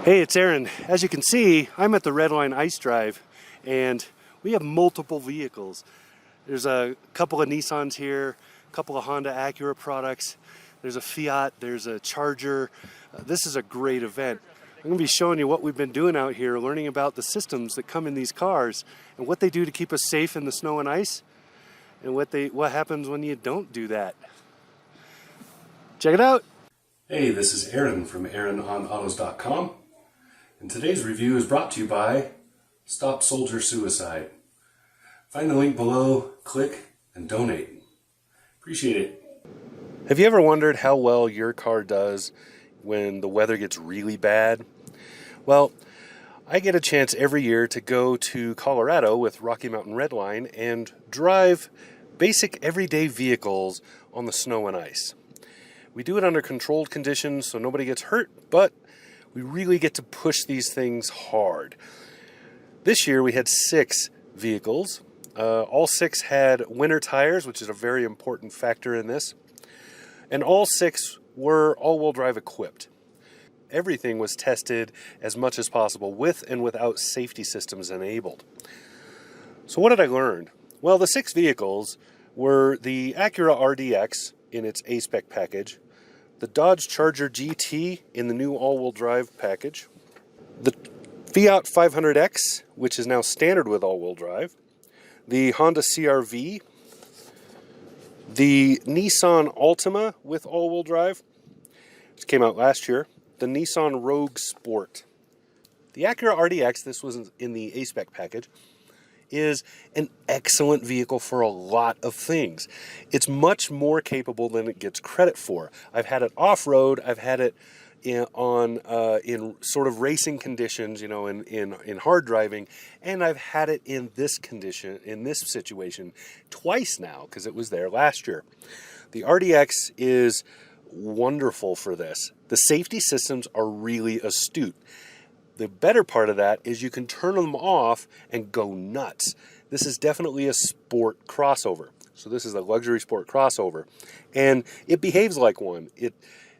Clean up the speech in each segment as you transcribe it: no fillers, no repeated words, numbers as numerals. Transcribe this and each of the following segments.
Hey, it's Aaron. As you can see, I'm at the Redline Ice Drive, and we have multiple vehicles. There's a couple of Nissans here, a couple of Honda Acura products. There's a Fiat, there's a Charger. This is a great event. I'm going to be showing you what we've been doing out here, learning about the systems that come in these cars and what they do to keep us safe in the snow and ice, and what happens when you don't do that. Check it out. Hey, this is Aaron from AaronOnAutos.com. And today's review is brought to you by Stop Soldier Suicide. Find the link below, click, and donate. Appreciate it. Have you ever wondered how well your car does when the weather gets really bad? Well, I get a chance every year to go to Colorado with Rocky Mountain Redline and drive basic everyday vehicles on the snow and ice. We do it under controlled conditions so nobody gets hurt, but we really get to push these things hard. This year we had 6 vehicles. All 6 had winter tires, which is a very important factor in this. And all 6 were all-wheel drive equipped. Everything was tested as much as possible with and without safety systems enabled. So what did I learn? Well, the 6 vehicles were the Acura RDX in its A-Spec package, the Dodge Charger GT in the new all-wheel drive package, the Fiat 500X, which is now standard with all-wheel drive, the Honda CR-V, the Nissan Altima with all-wheel drive, which came out last year, the Nissan Rogue Sport. The Acura RDX, this was in the A-Spec package, is an excellent vehicle for a lot of things. It's much more capable than it gets credit for. I've had it off-road, I've had it in sort of racing conditions, you know, in hard driving, and I've had it in this condition, in this situation, twice now, because it was there last year. The RDX is wonderful for this. The safety systems are really astute. The better part of that is you can turn them off and go nuts. This is definitely a sport crossover. So this is a luxury sport crossover. And it behaves like one.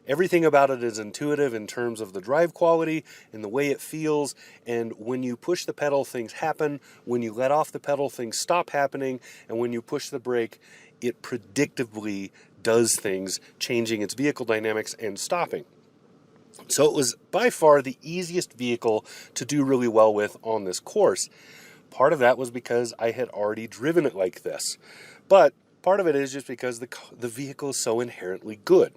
Everything about it is intuitive in terms of the drive quality and the way it feels. And when you push the pedal, things happen. When you let off the pedal, things stop happening. And when you push the brake, it predictably does things, changing its vehicle dynamics and stopping. So it was by far the easiest vehicle to do really well with on this course. Part of that was because I had already driven it like this. But part of it is just because the vehicle is so inherently good.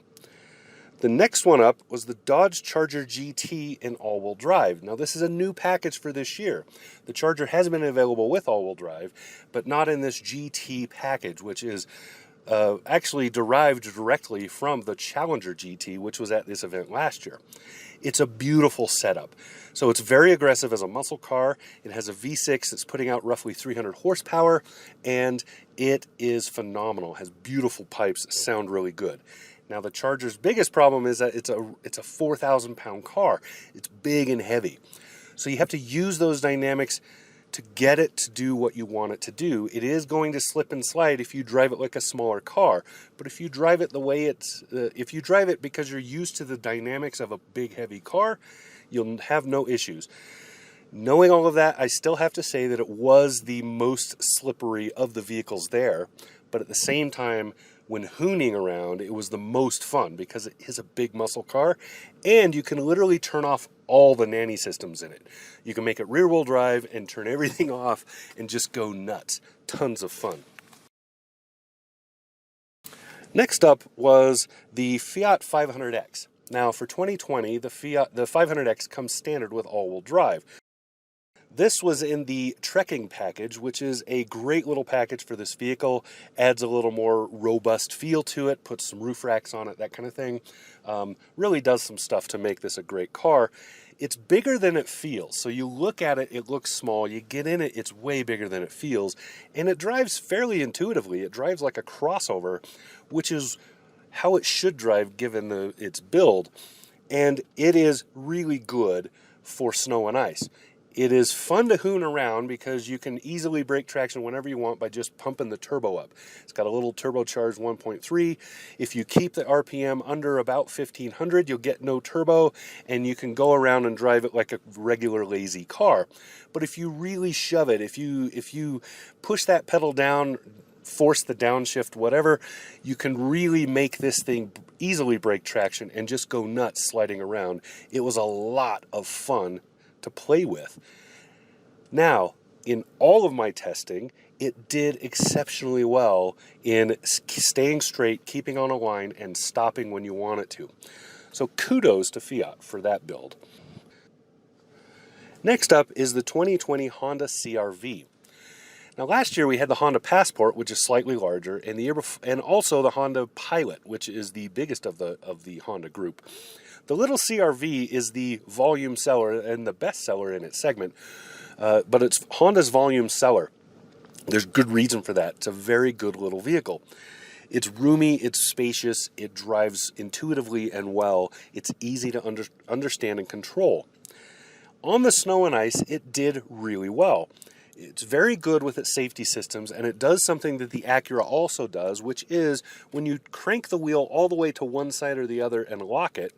The next one up was the Dodge Charger GT in all-wheel drive. Now this is a new package for this year. The Charger has been available with all-wheel drive, but not in this GT package, which is actually derived directly from the Challenger GT, which was at this event last year. It's a beautiful setup. So it's very aggressive as a muscle car. It has a V6 that's putting out roughly 300 horsepower, and it is phenomenal. It has beautiful pipes that sound really good. Now the Charger's biggest problem is that it's a 4,000-pound car. It's big and heavy. So you have to use those dynamics to get it to do what you want it to do. It is going to slip and slide if you drive it like a smaller car, but if you drive it the way if you drive it because you're used to the dynamics of a big heavy car, you'll have no issues. Knowing all of that, I still have to say that it was the most slippery of the vehicles there, but at the same time, when hooning around, it was the most fun because it is a big muscle car, and you can literally turn off all the nanny systems in it. You can make it rear-wheel drive and turn everything off and just go nuts. Tons of fun. Next up was the Fiat 500X. Now for 2020, the 500X comes standard with all-wheel drive. This was in the trekking package, which is a great little package for this vehicle. Adds a little more robust feel to it, puts some roof racks on it, that kind of thing. Really does some stuff to make this a great car. It's bigger than it feels. So you look at it, it looks small. You get in it, it's way bigger than it feels. And it drives fairly intuitively. It drives like a crossover, which is how it should drive given its build. And it is really good for snow and ice. It is fun to hoon around because you can easily break traction whenever you want by just pumping the turbo up. It's got a little turbocharged 1.3. If you keep the RPM under about 1500, you'll get no turbo, and you can go around and drive it like a regular lazy car. But if you really shove it, if you push that pedal down, force the downshift, whatever, you can really make this thing easily break traction and just go nuts sliding around. It was a lot of fun to play with. Now, in all of my testing, it did exceptionally well in staying straight, keeping on a line, and stopping when you want it to. So kudos to Fiat for that build. Next up is the 2020 Honda CR-V. Now, last year we had the Honda Passport, which is slightly larger, and the year before, and also the Honda Pilot, which is the biggest of the Honda group. The little CR-V is the volume seller and the best seller in its segment, but it's Honda's volume seller. There's good reason for that. It's a very good little vehicle. It's roomy, it's spacious, it drives intuitively and well. It's easy to understand and control. On the snow and ice, it did really well. It's very good with its safety systems, and it does something that the Acura also does, which is when you crank the wheel all the way to one side or the other and lock it,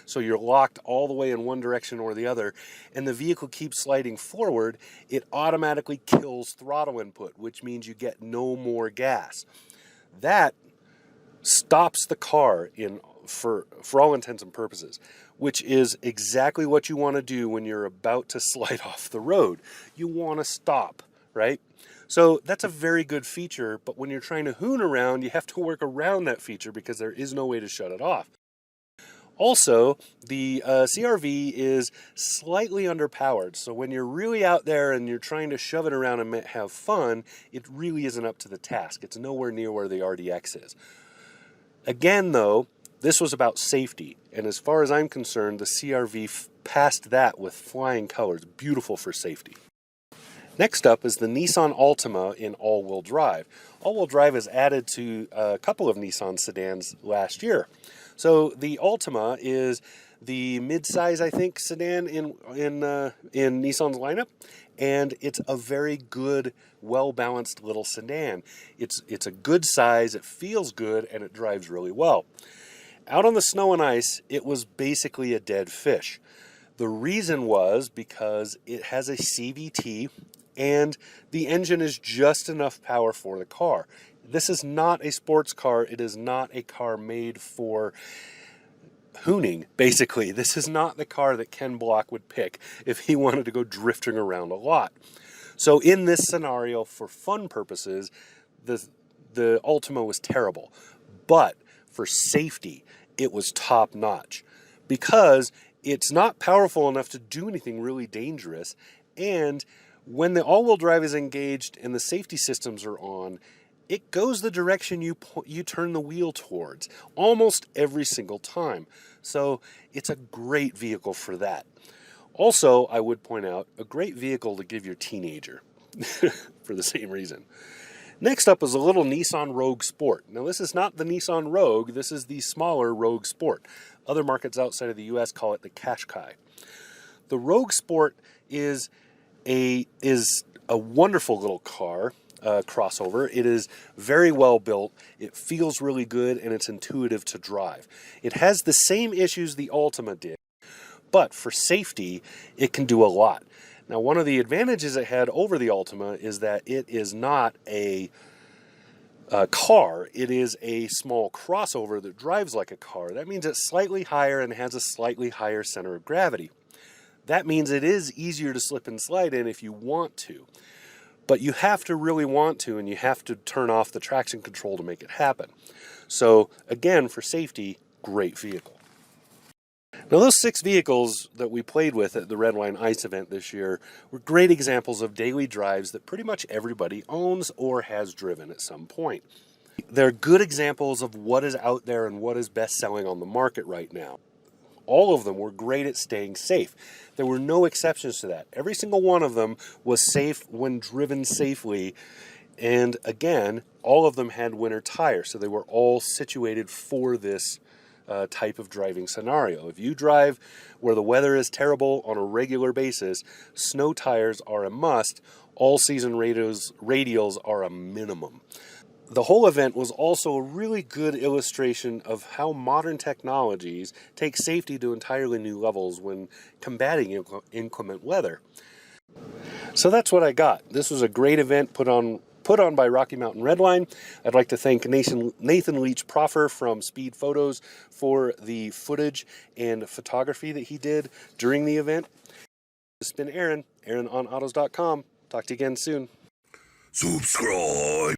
so you're locked all the way in one direction or the other, and the vehicle keeps sliding forward, it automatically kills throttle input, which means you get no more gas. That stops the car for all intents and purposes, which is exactly what you want to do when you're about to slide off the road. You want to stop, right? So that's a very good feature, but when you're trying to hoon around, you have to work around that feature because there is no way to shut it off. Also, the CR-V is slightly underpowered, so when you're really out there and you're trying to shove it around and have fun, it really isn't up to the task. It's nowhere near where the RDX is. Again, though, this was about safety, and as far as I'm concerned, the CR-V passed that with flying colors. Beautiful for safety. Next up is the Nissan Altima in all-wheel drive. All-wheel drive is added to a couple of Nissan sedans last year. So the Altima is the mid-size, I think, sedan in Nissan's lineup, and it's a very good, well-balanced little sedan. It's a good size, it feels good, and it drives really well. Out on the snow and ice, it was basically a dead fish. The reason was because it has a CVT and the engine is just enough power for the car. This is not a sports car. It is not a car made for hooning, basically. This is not the car that Ken Block would pick if he wanted to go drifting around a lot. So in this scenario, for fun purposes, the Altima was terrible. But for safety, it was top notch because it's not powerful enough to do anything really dangerous. And when the all-wheel drive is engaged and the safety systems are on, it goes the direction you turn the wheel towards almost every single time. So it's a great vehicle for that. Also, I would point out, a great vehicle to give your teenager for the same reason. Next up is a little Nissan Rogue Sport. Now, this is not the Nissan Rogue. This is the smaller Rogue Sport. Other markets outside of the U.S. call it the Qashqai. The Rogue Sport is a wonderful little car, crossover. It is very well built. It feels really good, and it's intuitive to drive. It has the same issues the Altima did, but for safety, it can do a lot. Now, one of the advantages it had over the Altima is that it is not a car. It is a small crossover that drives like a car. That means it's slightly higher and has a slightly higher center of gravity. That means it is easier to slip and slide in if you want to. But you have to really want to, and you have to turn off the traction control to make it happen. So, again, for safety, great vehicle. Now, those 6 vehicles that we played with at the Red Wine Ice event this year were great examples of daily drives that pretty much everybody owns or has driven at some point. They're good examples of what is out there and what is best selling on the market right now. All of them were great at staying safe. There were no exceptions to that. Every single one of them was safe when driven safely. And again, all of them had winter tires, so they were all situated for this type of driving scenario. If you drive where the weather is terrible on a regular basis, snow tires are a must. All-season radials are a minimum. The whole event was also a really good illustration of how modern technologies take safety to entirely new levels when combating inclement weather. So that's what I got. This was a great event put on by Rocky Mountain Redline. I'd like to thank Nathan Leach Proffer from Speed Photos for the footage and photography that he did during the event. This has been Aaron, AaronOnAutos.com. Talk to you again soon. Subscribe.